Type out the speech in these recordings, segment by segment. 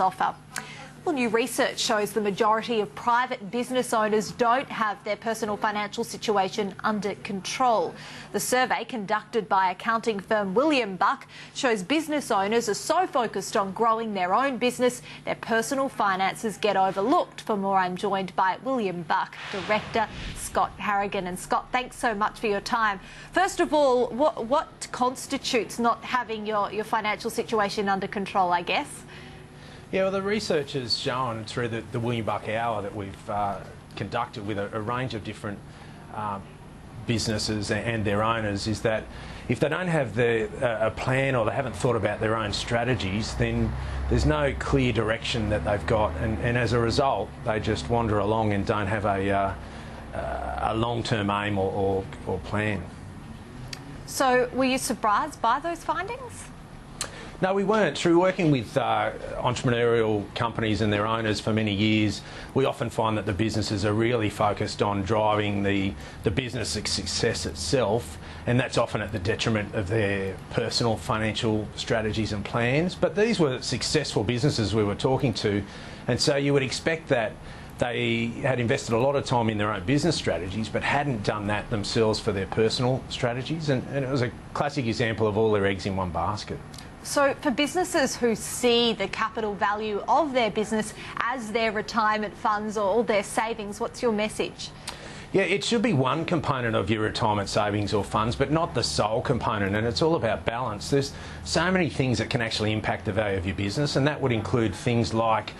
offer. Well, new research shows the majority of private business owners don't have their personal financial situation under control. The survey conducted by accounting firm William Buck shows business owners are so focused on growing their own business, their personal finances get overlooked. For more, I'm joined by William Buck, Director Scott Harrington. And Scott, thanks so much for your time. First of all, what constitutes not having your financial situation under control, I guess? Yeah, well, the research has shown through the William Buck Hour that we've conducted with a range of different businesses and their owners is that if they don't have a plan or they haven't thought about their own strategies, then there's no clear direction that they've got, and as a result, they just wander along and don't have a long-term aim or plan. So, were you surprised by those findings? No, we weren't. Through working with entrepreneurial companies and their owners for many years, we often find that the businesses are really focused on driving the business success itself, and that's often at the detriment of their personal financial strategies and plans. But these were successful businesses we were talking to, and so you would expect that they had invested a lot of time in their own business strategies but hadn't done that themselves for their personal strategies, and it was a classic example of all their eggs in one basket. So for businesses who see the capital value of their business as their retirement funds or their savings, what's your message? Yeah, it should be one component of your retirement savings or funds, but not the sole component, and it's all about balance. There's so many things that can actually impact the value of your business, and that would include things like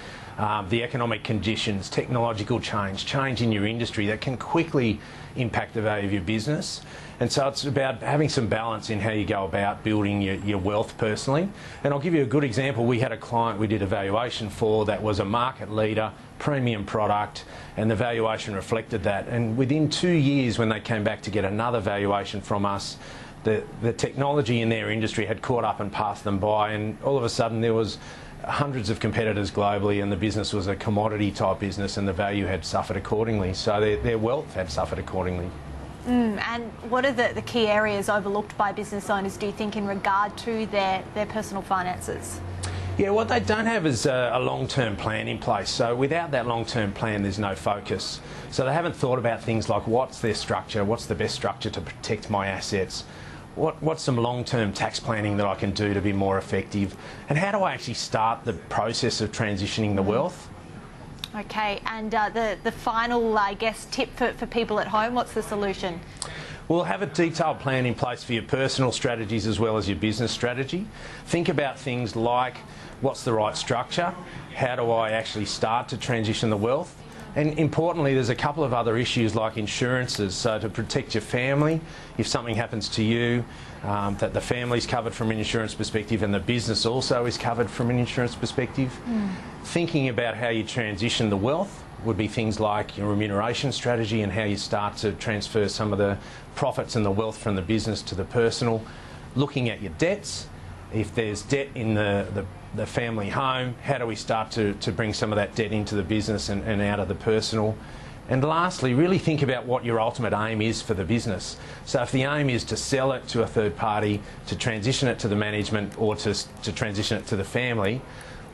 the economic conditions, technological change in your industry that can quickly impact the value of your business. And so it's about having some balance in how you go about building your wealth personally. And I'll give you a good example. We had a client we did a valuation for that was a market leader, premium product, and the valuation reflected that. And within 2 years, when they came back to get another valuation from us, the technology in their industry had caught up and passed them by, and all of a sudden there was hundreds of competitors globally, and the business was a commodity type business, and the value had suffered accordingly. So their wealth had suffered accordingly. And what are the key areas overlooked by business owners, do you think, in regard to their personal finances? Yeah, what they don't have is a long-term plan in place. So without that long-term plan, there's no focus. So they haven't thought about things like what's their structure, what's the best structure to protect my assets, what's some long-term tax planning that I can do to be more effective, and how do I actually start the process of transitioning the wealth? Okay, and the final, I guess, tip for people at home, what's the solution? Well, have a detailed plan in place for your personal strategies as well as your business strategy. Think about things like what's the right structure, how do I actually start to transition the wealth, and importantly, there's a couple of other issues like insurances. So to protect your family, if something happens to you, that the family's covered from an insurance perspective and the business also is covered from an insurance perspective. Thinking about how you transition the wealth would be things like your remuneration strategy and how you start to transfer some of the profits and the wealth from the business to the personal. Looking at your debts. If there's debt in the family home, how do we start to bring some of that debt into the business and out of the personal? And lastly, really think about what your ultimate aim is for the business. So if the aim is to sell it to a third party, to transition it to the management, or to transition it to the family,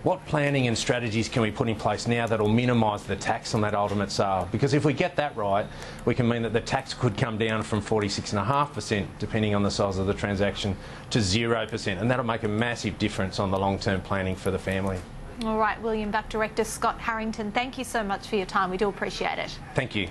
what planning and strategies can we put in place now that will minimise the tax on that ultimate sale? Because if we get that right, we can mean that the tax could come down from 46.5%, depending on the size of the transaction, to 0%, and that'll make a massive difference on the long-term planning for the family. All right, William Buck, Director Scott Harrington, thank you so much for your time. We do appreciate it. Thank you.